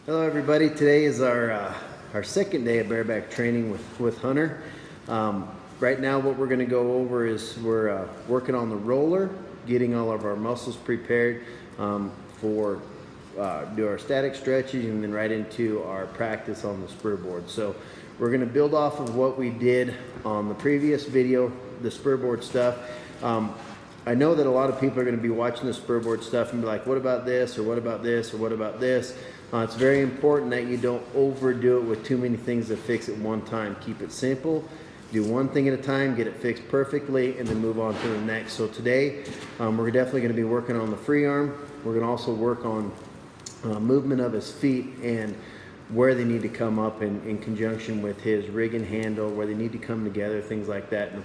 Hello everybody, today is our second day of bareback training with Hunter. Right now what we're going to go over is we're working on the roller, getting all of our muscles prepared for do our static stretches and then right into our practice on the Spur board. So we're going to build off of what we did on the previous video, the Spur board stuff. I know that a lot of people are going to be watching the Spur board stuff and be like, what about this, or what about this, or what about this? It's very important that you don't overdo it with too many things to fix at one time. Keep it simple, do one thing at a time, get it fixed perfectly, and then move on to the next. So today, we're definitely going to be working on the free arm. We're going to also work on movement of his feet and where they need to come up in conjunction with his rig and handle, where they need to come together, things like that, and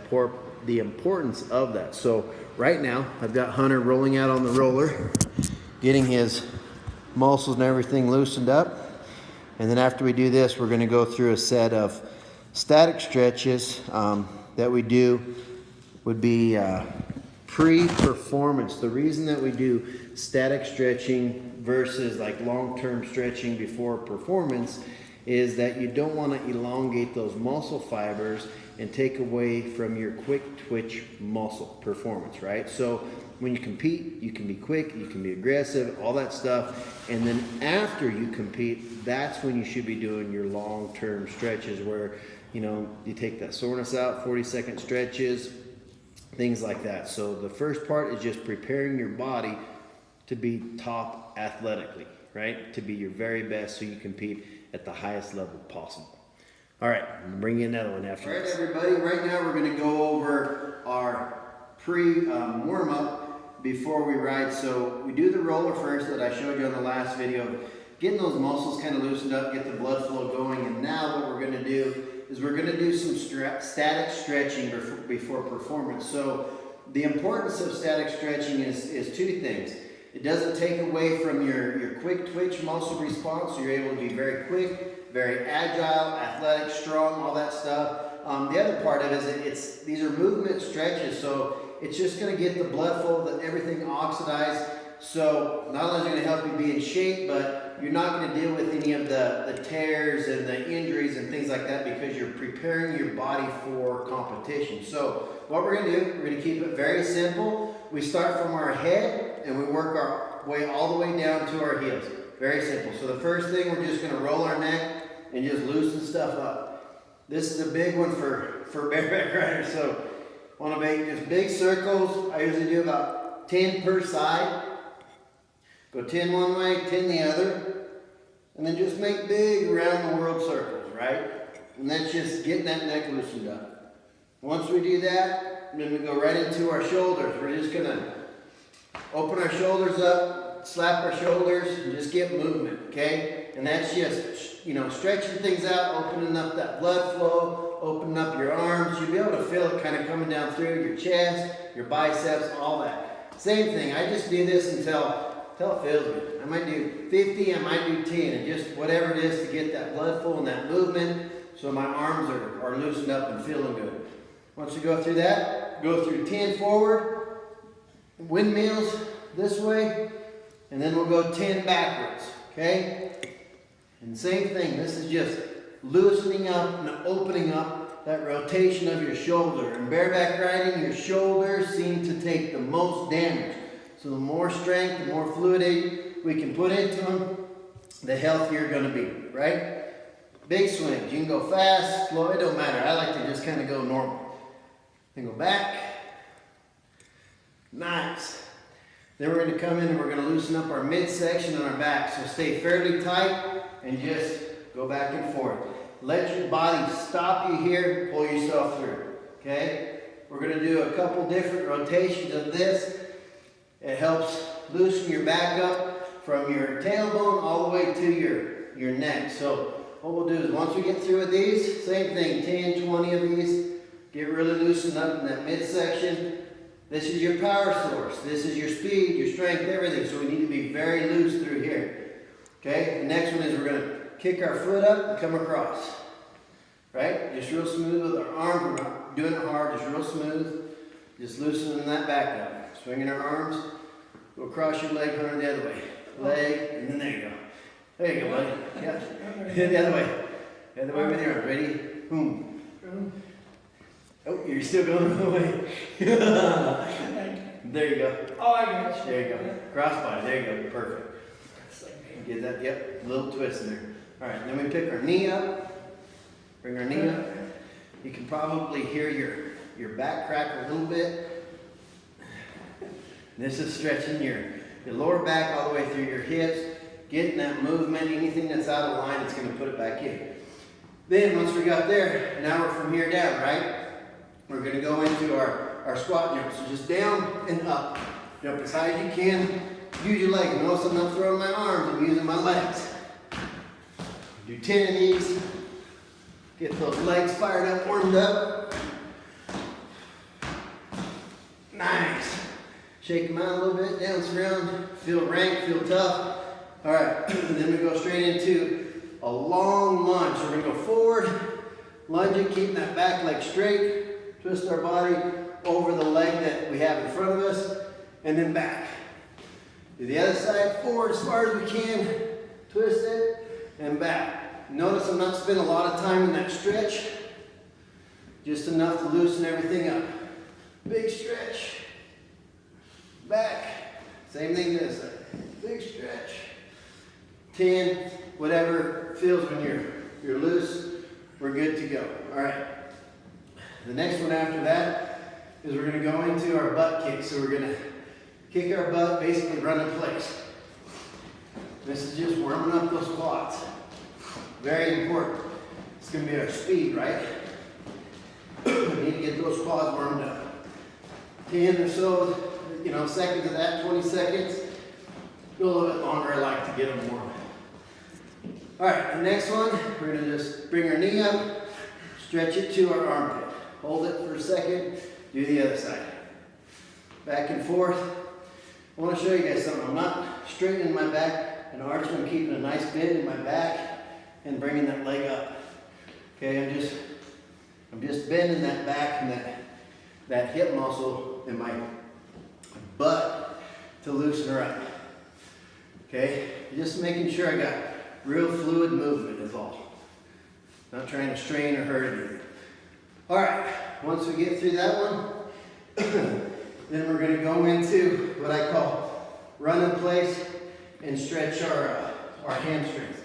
the importance of that. So right now, I've got Hunter rolling out on the roller, getting his muscles and everything loosened up. And then after we do this, we're going to go through a set of static stretches that we do would be pre-performance. The reason that we do static stretching versus like long-term stretching before performance is that you don't want to elongate those muscle fibers and take away from your quick twitch muscle performance, right? So when you compete, you can be quick, you can be aggressive, all that stuff. And then after you compete, that's when you should be doing your long-term stretches where, you know, you take that soreness out, 40-second stretches, things like that. So the first part is just preparing your body to be top athletically, right? To be your very best so you compete at the highest level possible. All right, I'm gonna bring you another one after this. All right, everybody, right now we're gonna go over our warm-up before we ride. So we do the roller first that I showed you on the last video, getting those muscles kind of loosened up, get the blood flow going. And now what we're gonna do is we're gonna do some static stretching before performance. So the importance of static stretching is two things. It doesn't take away from your quick twitch muscle response, so you're able to be very quick, very agile, athletic, strong, all that stuff. The other part of it is these are movement stretches, so it's just going to get the blood flow, that everything oxidized. So not only is it going to help you be in shape, but you're not going to deal with any of the tears and the injuries and things like that because you're preparing your body for competition. So what we're going to do, we're going to keep it very simple. We start from our head and we work our way all the way down to our heels. Very simple. So the first thing, we're just going to roll our neck and just loosen stuff up. This is a big one for bareback riders. So I want to make just big circles. I usually do about 10 per side. Go 10 one way, 10 the other. And then just make big around the world circles, right? And that's just getting that neck loosened up. Once we do that, then we go right into our shoulders. We're just going to open our shoulders up, slap our shoulders, and just get movement, okay? And that's just, you know, stretching things out, opening up that blood flow, opening up your arms. You'll be able to feel it kind of coming down through your chest, your biceps, all that. Same thing, I just do this until it feels good. I might do 50, I might do 10, and just whatever it is to get that blood flow and that movement so my arms are loosened up and feeling good. Once you go through that, go through 10 forward, windmills this way, and then we'll go 10 backwards, okay? And same thing, this is just loosening up and opening up that rotation of your shoulder. In bareback riding, your shoulders seem to take the most damage. So the more strength, the more fluidity we can put into them, the healthier you're going to be, right? Big swings. You can go fast, slow, it don't matter. I like to just kind of go normal. Then go back. Nice. Then we're going to come in and we're going to loosen up our midsection and our back. So stay fairly tight and just go back and forth. Let your body stop you here, pull yourself through, okay? We're going to do a couple different rotations of this. It helps loosen your back up from your tailbone all the way to your neck. So what we'll do is once we get through with these, same thing, 10, 20 of these, get really loosened up in that midsection. This is your power source. This is your speed, your strength, everything. So we need to be very loose through here. Okay? The next one is we're going to kick our foot up and come across. Right? Just real smooth with our arms. We're not doing it hard, just real smooth. Just loosening that back up. Swinging our arms. Go across your leg, Hunter, the other way. Leg, and then there you go. There you go, buddy. Yeah. The other way. The other way with your arms. Ready? Boom. Oh, you're still going the other way. There you go. Oh, I got you. There you go. Crossbody. There you go. Perfect. Get that? Yep. A little twist in there. All right. Then we pick our knee up. Bring our knee up. You can probably hear your back crack a little bit. This is stretching your lower back all the way through your hips, getting that movement. Anything that's out of line, it's going to put it back in. Then once we got there, now we're from here down, right? We're going to go into our squat jump. So just down and up. Jump as high as you can. Use your legs. Notice I'm not throwing my arms, I'm using my legs. Do 10 of these. Get those legs fired up, warmed up. Nice. Shake them out a little bit, dance around. Feel rank, feel tough. All right, then we go straight into a long lunge. So we're gonna go forward, lunging, keeping that back leg straight. Twist our body over the leg that we have in front of us, and then back. Do the other side, forward as far as we can. Twist it, and back. Notice I'm not spending a lot of time in that stretch. Just enough to loosen everything up. Big stretch. Back. Same thing this side. Big stretch. 10, whatever feels when you're loose, we're good to go. All right. The next one after that is we're going to go into our butt kick. So we're going to kick our butt, basically run in place. This is just warming up those quads. Very important. It's going to be our speed, right? We need to get those quads warmed up. 10 or so, seconds of that, 20 seconds. Go a little bit longer, I like to get them warm. All right, the next one, we're gonna just bring our knee up, stretch it to our armpit. Hold it for a second, do the other side. Back and forth. I wanna show you guys something. I'm not straightening my back and arching, I'm keeping a nice bend in my back and bringing that leg up. Okay, I'm just bending that back and that hip muscle in my butt to loosen her up. Okay, just making sure I got real fluid movement is all. Not trying to strain or hurt anything. All right, once we get through that one, then we're going to go into what I call run in place and stretch our hamstrings.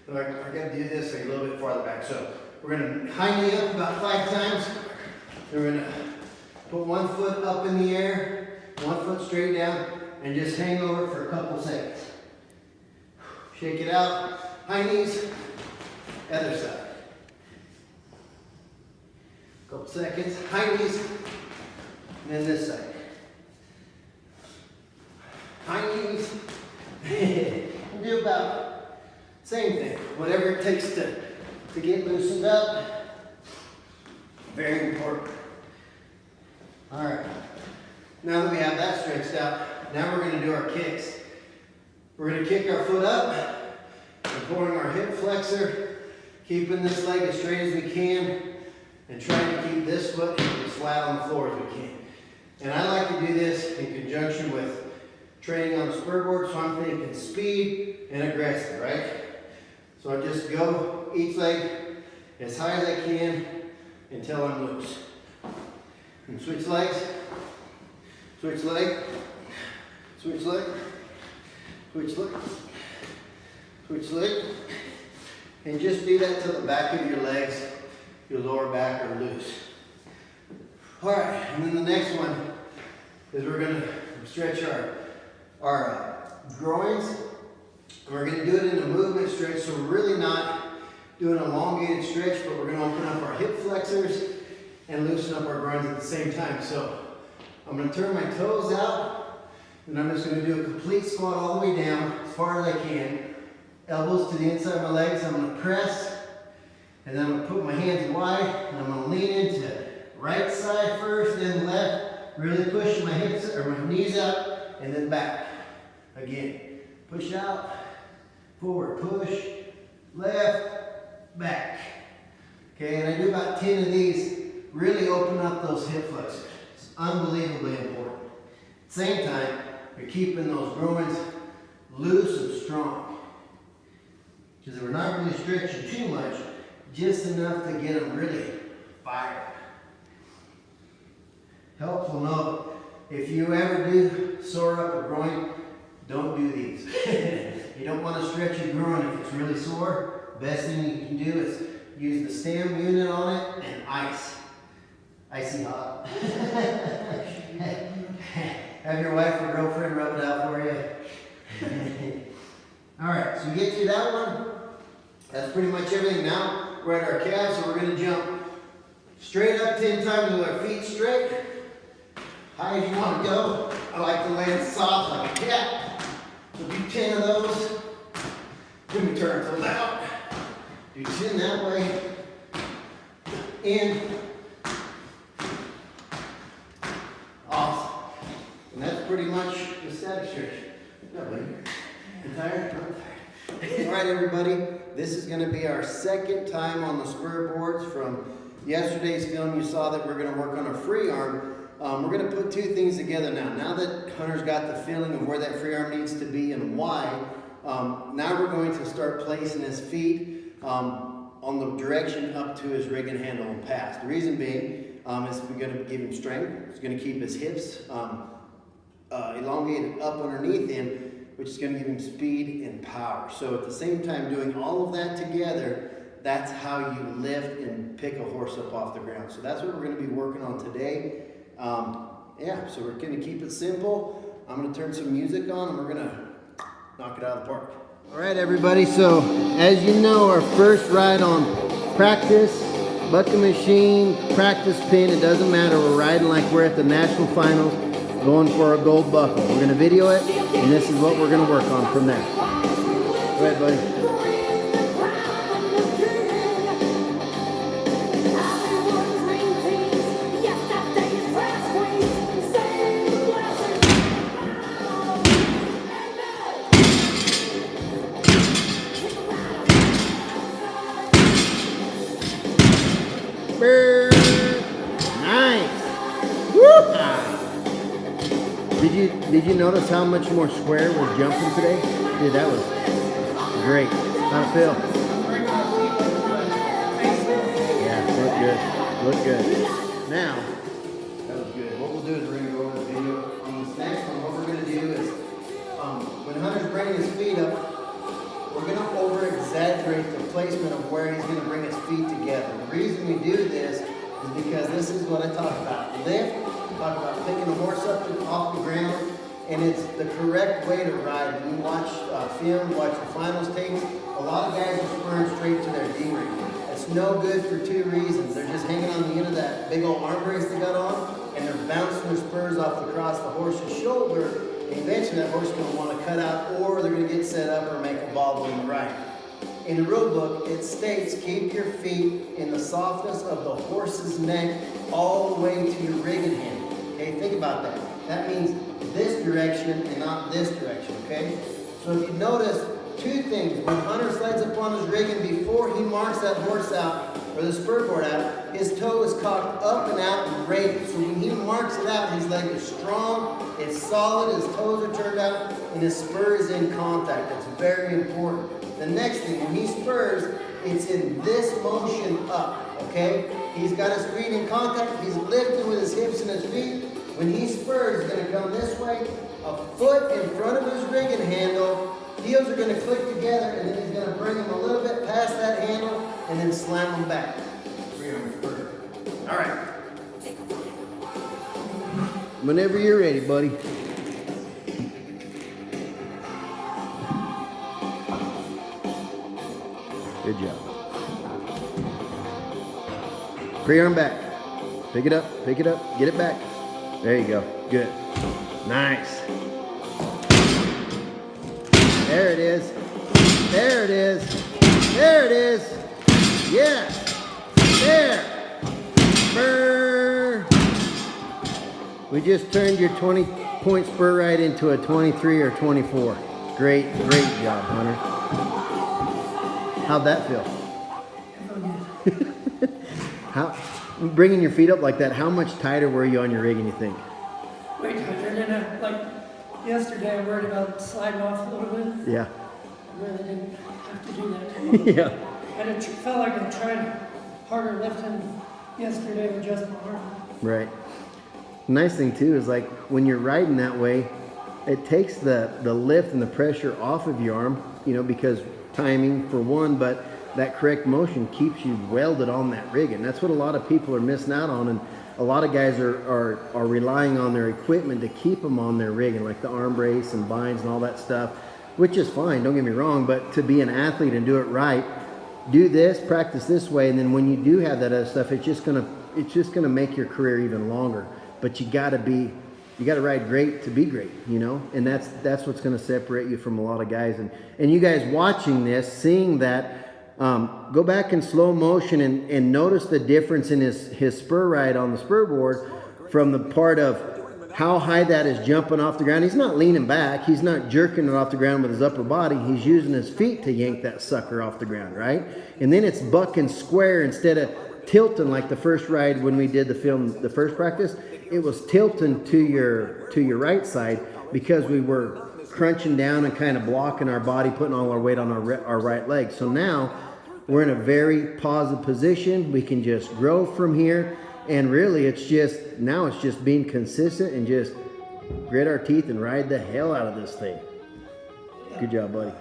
So I got to do this a little bit farther back. So we're going to high knee up about 5 times. Then we're going to put one foot up in the air, one foot straight down, and just hang over for a couple seconds. Shake it out. High knees, other side. Couple seconds. High knees, and then this side. High knees. Do about same thing. Whatever it takes to get loosened up. Very important. All right. Now that we have that stretched out, now we're going to do our kicks. We're going to kick our foot up. We're pulling our hip flexor, keeping this leg as straight as we can, and trying to keep this foot as flat on the floor as we can. And I like to do this in conjunction with training on the Spur board, so I'm thinking speed and aggressive, right? So I just go each leg as high as I can until I'm loose. And switch legs, switch leg, switch leg, switch leg. Switch leg, and just do that to the back of your legs, your lower back are loose. All right, and then the next one is we're going to stretch our groins. And we're going to do it in a movement stretch, so we're really not doing an elongated stretch, but we're going to open up our hip flexors and loosen up our groins at the same time. So I'm going to turn my toes out, and I'm just going to do a complete squat all the way down as far as I can. Elbows to the inside of my legs. I'm going to press, and then I'm going to put my hands wide, and I'm going to lean into right side first, then left. Really push my hips or my knees up, and then back. Again, push out, forward, push, left, back. Okay, and I do about 10 of these. Really open up those hip flexors. It's unbelievably important. At the same time, you're keeping those groins loose and strong. Because we're not really stretching too much, just enough to get them really fired. Helpful note, if you ever do sore up a groin, don't do these. You don't want to stretch your groin if it's really sore. Best thing you can do is use the stem unit on it and ice. Icy hot. Have your wife or girlfriend rub it out for you. Alright, so we get through that one. That's pretty much everything. Now we're at our calves, so we're going to jump straight up 10 times with our feet straight. High as you want to go. I like to land soft like a cat. So do 10 of those. Then we turn toes out. Do 10 that way. In. Awesome. And that's pretty much the static stretch. No, buddy. You tired? I'm tired. All right, everybody. This is going to be our second time on the Spur boards. From yesterday's film, you saw that we're going to work on a free arm. We're going to put two things together now. Now that Hunter's got the feeling of where that free arm needs to be and why, now we're going to start placing his feet on the direction up to his rig and handle and pass. The reason being is we're going to give him strength. It's going to keep his hips elongated up underneath him, which is going to give him speed and power. So at the same time, doing all of that together, that's how you lift and pick a horse up off the ground. So that's what we're going to be working on today. Yeah, so we're going to keep it simple. I'm going to turn some music on and we're going to knock it out of the park. All right, everybody. So as you know, our first ride on practice, bucket machine, practice pin, it doesn't matter. We're riding like we're at the national finals, going for a gold buckle. We're going to video it, and this is what we're going to work on from there. Go ahead, buddy. Nice. Woo! Did you notice how much more square was jumping today? Dude, that was great. How'd it feel? Yeah, look good. Now, that was good. What we'll do is we're going to go over the video on this next one. What we're going to do is, when Hunter's bringing his feet up, we're going to over-exaggerate the placement of where he's going to bring his feet together. The reason we do this is because this is what I talk about. Lift, talk about picking a horse up off the ground, and it's the correct way to ride. When you watch film, watch the finals tape, a lot of guys are spurring straight to their D-ring. It's no good for two reasons. They're just hanging on the end of that big old arm brace they got on, and they're bouncing their spurs off across the horse's shoulder. Eventually that horse is going to want to cut out, or they're going to get set up or make a bobble in the right. In the rule book, it states keep your feet in the softness of the horse's neck all the way to your rig and handle. Okay, think about that. That means this direction and not this direction, okay? So if you notice two things, when Hunter slides up on his rigging before he marks that horse out, or the spur board out, his toe is cocked up and out and raised. So when he marks it out, his leg is strong, it's solid, his toes are turned out, and his spur is in contact. That's very important. The next thing, when he spurs, it's in this motion up, okay? He's got his feet in contact, he's lifting with his hips and his feet. When he spurs, he's going to come this way, a foot in front of his rig and handle, heels are going to click together, and then he's going to bring them a little bit past that handle, and then slam them back. All right. Whenever you're ready, buddy. Good job. Pre-arm back. Pick it up, get it back. There you go. Good. Nice. There it is. There it is. There it is. Yes. There. Spur. We just turned your 20-point spur ride into a 23 or 24. Great job, Hunter. How'd that feel? How, bringing your feet up like that, how much tighter were you on your rigging, you think? Way tighter. And then, like yesterday, I worried about sliding off a little bit. Yeah. I really didn't. have to do that too. Yeah. I felt like I tried harder lifting yesterday with just my arm. Right. Nice thing too is like when you're riding that way, it takes the lift and the pressure off of your arm, you know, because timing for one, but that correct motion keeps you welded on that rig, and that's what a lot of people are missing out on. And a lot of guys are relying on their equipment to keep them on their rigging, like the arm brace and binds and all that stuff, which is fine, don't get me wrong, but to be an athlete and do it right, do this, practice this way, and then when you do have that other stuff, it's just gonna make your career even longer. But you gotta ride great to be great, you know, and that's what's gonna separate you from a lot of guys. And you guys watching this, seeing that, go back in slow motion and notice the difference in his spur ride on the spur board from the part of how high that is jumping off the ground. He's not leaning back. He's not jerking it off the ground with his upper body. He's using his feet to yank that sucker off the ground, right? And then it's bucking square instead of tilting like the first ride when we did the first practice. It was tilting to your right side because we were crunching down and kind of blocking our body, putting all our weight on our right leg. So now we're in a very positive position. We can just grow from here. And really it's just being consistent and just grit our teeth and ride the hell out of this thing. Good job, buddy.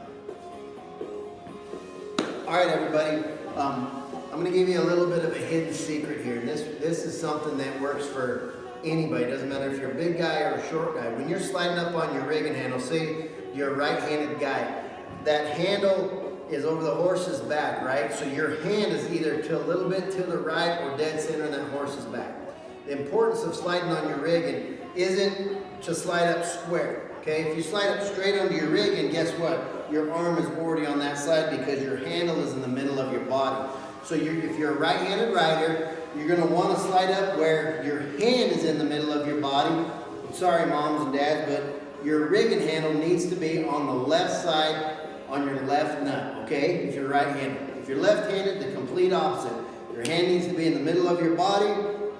All right, everybody. I'm going to give you a little bit of a hidden secret here. This is something that works for anybody. It doesn't matter if you're a big guy or a short guy. When you're sliding up on your rigging handle, say you're a right-handed guy, that handle is over the horse's back, right? So your hand is either to a little bit to the right or dead center in that horse's back. The importance of sliding on your rigging isn't to slide up square, okay? If you slide up straight onto your rigging, guess what? Your arm is already on that side because your handle is in the middle of your body. So if you're a right-handed rider, you're gonna wanna slide up where your hand is in the middle of your body. Sorry, moms and dads, but your rigging handle needs to be on the left side on your left nut, okay? If you're right-handed. If you're left-handed, the complete opposite. Your hand needs to be in the middle of your body,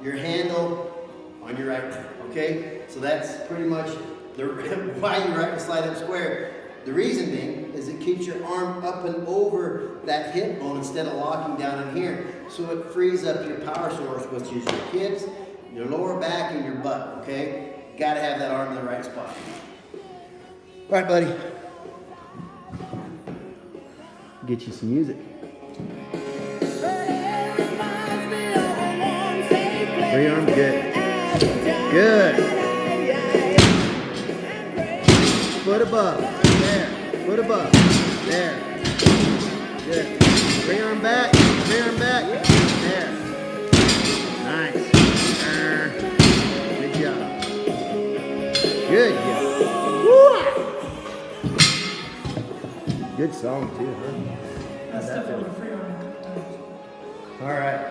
your handle on your right nut, okay? So that's pretty much why you slide up square. The reason being is it keeps your arm up and over that hip bone instead of locking down in here. So it frees up your power source, which is your hips, your lower back, and your butt, okay? You gotta have that arm in the right spot. All right, buddy. Get you some music. Three arms, good. Good. Foot above, there. Foot above, there. Good. Three arm back, there. Nice. Good job. Good job. Woo! Good song too, huh? That's definitely a free arm. All right.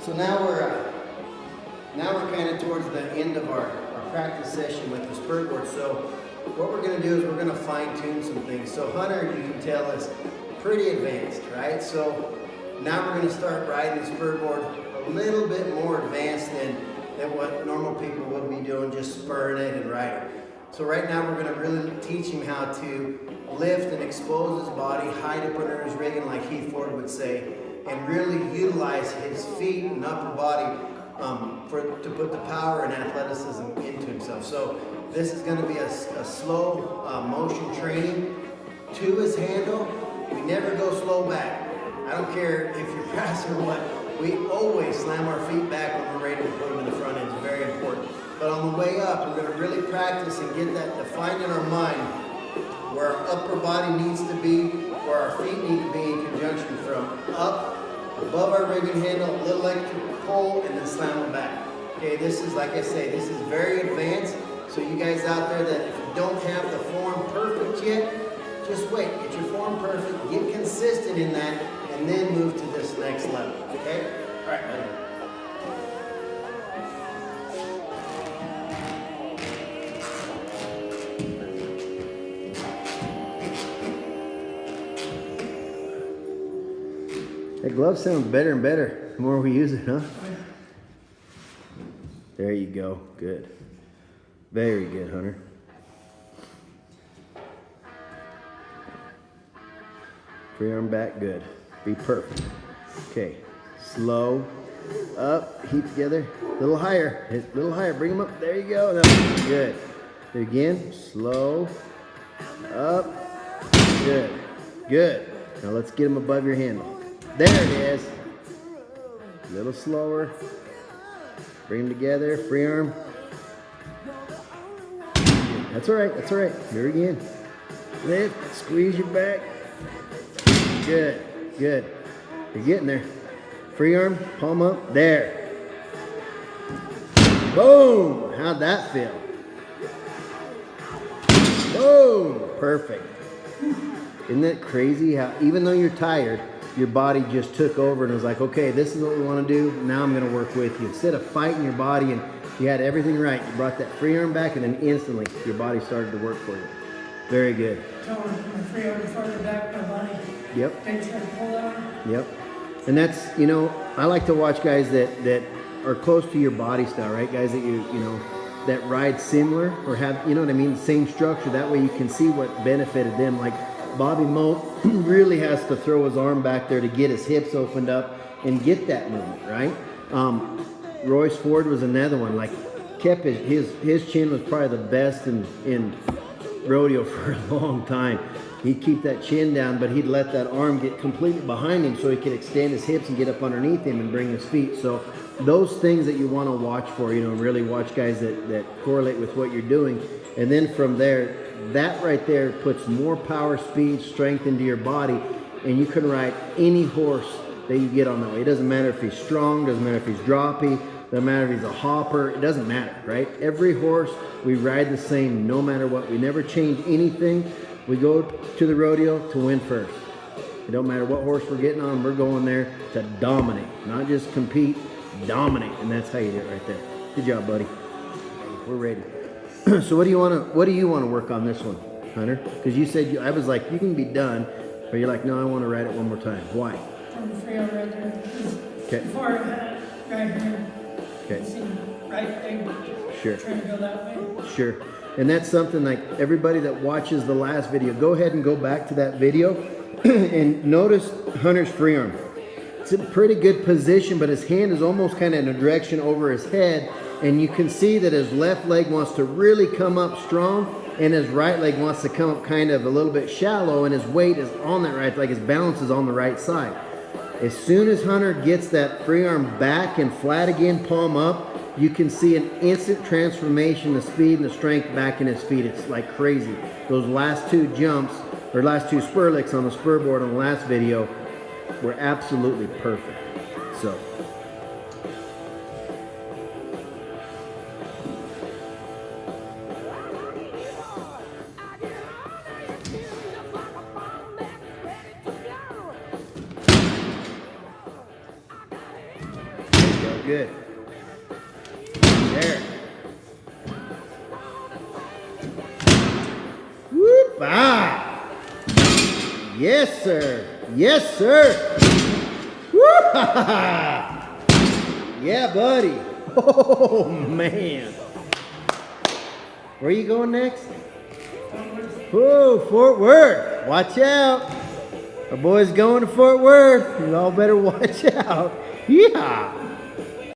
So now we're kind of towards the end of our practice session with the spur board. So what we're going to do is we're going to fine tune some things. So Hunter, you can tell, is pretty advanced, right? So now we're going to start riding the spur board a little bit more advanced than what normal people would be doing, just spurring it and riding. So right now we're going to really teach him how to lift and expose his body, hide up under his rigging, like Heath Ford would say, and really utilize his feet and upper body to put the power and athleticism into himself. So this is going to be a slow motion training to his handle. We never go slow back. I don't care if you're fast or what. We always slam our feet back when we're ready to put them in the front end. It's very important. But on the way up, we're going to really practice and get that defined in our mind where our upper body needs to be, where our feet need to be in conjunction from up, above our rigging handle, a little extra pull, and then slam them back. Okay, this is, like I say, this is very advanced. So you guys out there that if you don't have the form perfect yet, just wait, get your form perfect, get consistent in that, and then move to this next level, okay? All right, buddy. That glove sounds better and better the more we use it, huh? There you go. Good. Very good, Hunter. Free arm back, good. Be perfect. Okay, slow, up, heat together, a little higher, hit a little higher, bring them up, there you go, no, good. Do it again, slow, up, good, good. Now let's get them above your handle. There it is. A little slower. Bring them together, free arm. That's all right, that's all right. Here again. Lift, squeeze your back. Good, good. You're getting there. Free arm, palm up, there. Boom! How'd that feel? Boom! Perfect. Isn't that crazy how even though you're tired, your body just took over and was like, okay, this is what we want to do. Now I'm going to work with you. Instead of fighting your body and you had everything right, you brought that free arm back and then instantly your body started to work for you. Very good. Throwing my free arm farther back, my body. Yep. Then try to pull out. Yep. And that's, you know, I like to watch guys that are close to your body style, right? Guys that you know, that ride similar or have, you know what I mean, same structure. That way you can see what benefited them. Like Bobby Moat really has to throw his arm back there to get his hips opened up and get that movement, right? Royce Ford was another one. Like kept his chin was probably the best in rodeo for a long time. He'd keep that chin down, but he'd let that arm get completely behind him so he could extend his hips and get up underneath him and bring his feet. So those things that you want to watch for, you know, really watch guys that correlate with what you're doing. And then from there, that right there puts more power, speed, strength into your body, and you can ride any horse that you get on that way. It doesn't matter if he's strong, doesn't matter if he's droppy, doesn't matter if he's a hopper, it doesn't matter, right? Every horse, we ride the same no matter what. We never change anything. We go to the rodeo to win first. It don't matter what horse we're getting on, we're going there to dominate, not just compete, dominate, and that's how you do it right there. Good job, buddy. We're ready. So what do you want to work on this one, Hunter? Because you said I was like, you can be done, but you're like, no, I want to ride it one more time. Why? From the free arm right there. Okay. Before right here. Okay. See, right leg. Sure. Trying to go that way. Sure. And that's something like everybody that watches the last video, go ahead and go back to that video and notice Hunter's free arm. It's in a pretty good position, but his hand is almost kind of in a direction over his head. And you can see that his left leg wants to really come up strong and his right leg wants to come up kind of a little bit shallow, and his weight is on that right, like his balance is on the right side. As soon as Hunter gets that free arm back and flat again, palm up, you can see an instant transformation, the speed and the strength back in his feet. It's like crazy. Those last two jumps, or last two spur licks on the spur board on the last video were absolutely perfect. So. Good. There. Whoop! Ah! Yes, sir. Yes, sir. Whoop! Yeah, buddy. Oh, man. Where are you going next? Oh, Fort Worth. Watch out. Our boy's going to Fort Worth. You all better watch out. Yeah.